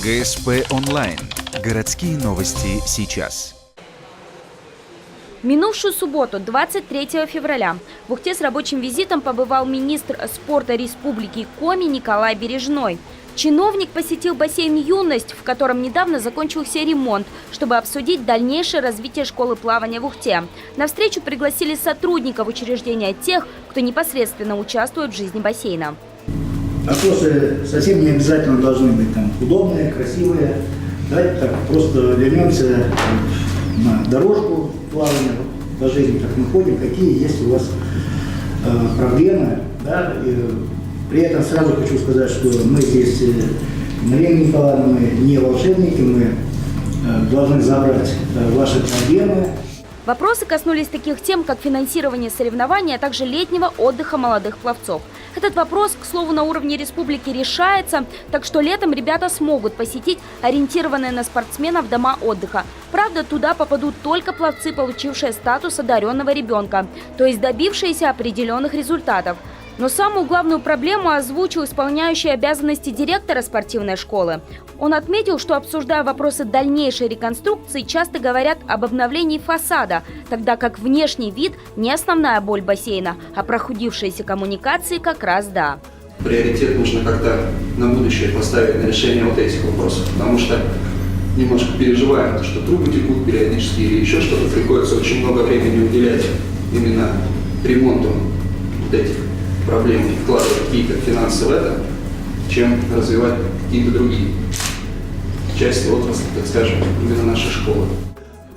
ГСП онлайн. Городские новости сейчас. Минувшую субботу, 23 февраля, в Ухте с рабочим визитом побывал министр спорта Республики Коми Николай Бережной. Чиновник посетил бассейн «Юность», в котором недавно закончился ремонт, чтобы обсудить дальнейшее развитие школы плавания в Ухте. На встречу пригласили сотрудников учреждения, тех, кто непосредственно участвует в жизни бассейна. Вопросы совсем не обязательно должны быть там удобные, красивые. Давайте так просто вернемся на дорожку плавания по жизни, как мы ходим, какие есть у вас проблемы. Да? И при этом сразу хочу сказать, что мы здесь, Марина Николаевна, мы не волшебники, мы должны забрать ваши проблемы. Вопросы коснулись таких тем, как финансирование соревнований, а также летнего отдыха молодых пловцов. Этот вопрос, к слову, на уровне республики решается, так что летом ребята смогут посетить ориентированные на спортсменов дома отдыха. Правда, туда попадут только пловцы, получившие статус одаренного ребенка, то есть добившиеся определенных результатов. Но самую главную проблему озвучил исполняющий обязанности директора спортивной школы. Он отметил, что, обсуждая вопросы дальнейшей реконструкции, часто говорят об обновлении фасада, тогда как внешний вид не основная боль бассейна, а прохудившиеся коммуникации как раз да. Приоритет нужно как-то на будущее поставить на решение вот этих вопросов, потому что немножко переживаем, что трубы текут периодически или еще что-то, приходится очень много времени уделять именно ремонту вот этих проблем, вкладывать какие-то финансы в это, чем развивать какие-то другие части отрасли, так скажем, именно нашей школы.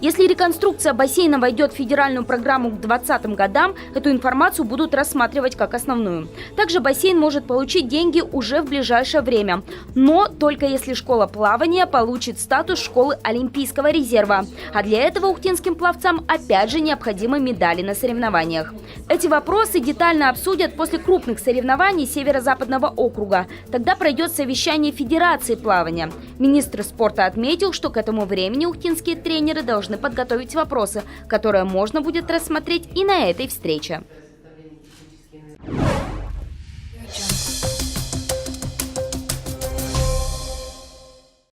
Если реконструкция бассейна войдет в федеральную программу к 2020 годам, эту информацию будут рассматривать как основную. Также бассейн может получить деньги уже в ближайшее время, но только если школа плавания получит статус школы Олимпийского резерва. А для этого ухтинским пловцам опять же необходимы медали на соревнованиях. Эти вопросы детально обсудят после крупных соревнований Северо-Западного округа. Тогда пройдет совещание Федерации плавания. Министр спорта отметил, что к этому времени ухтинские тренеры должны подготовить вопросы, которые можно будет рассмотреть и на этой встрече.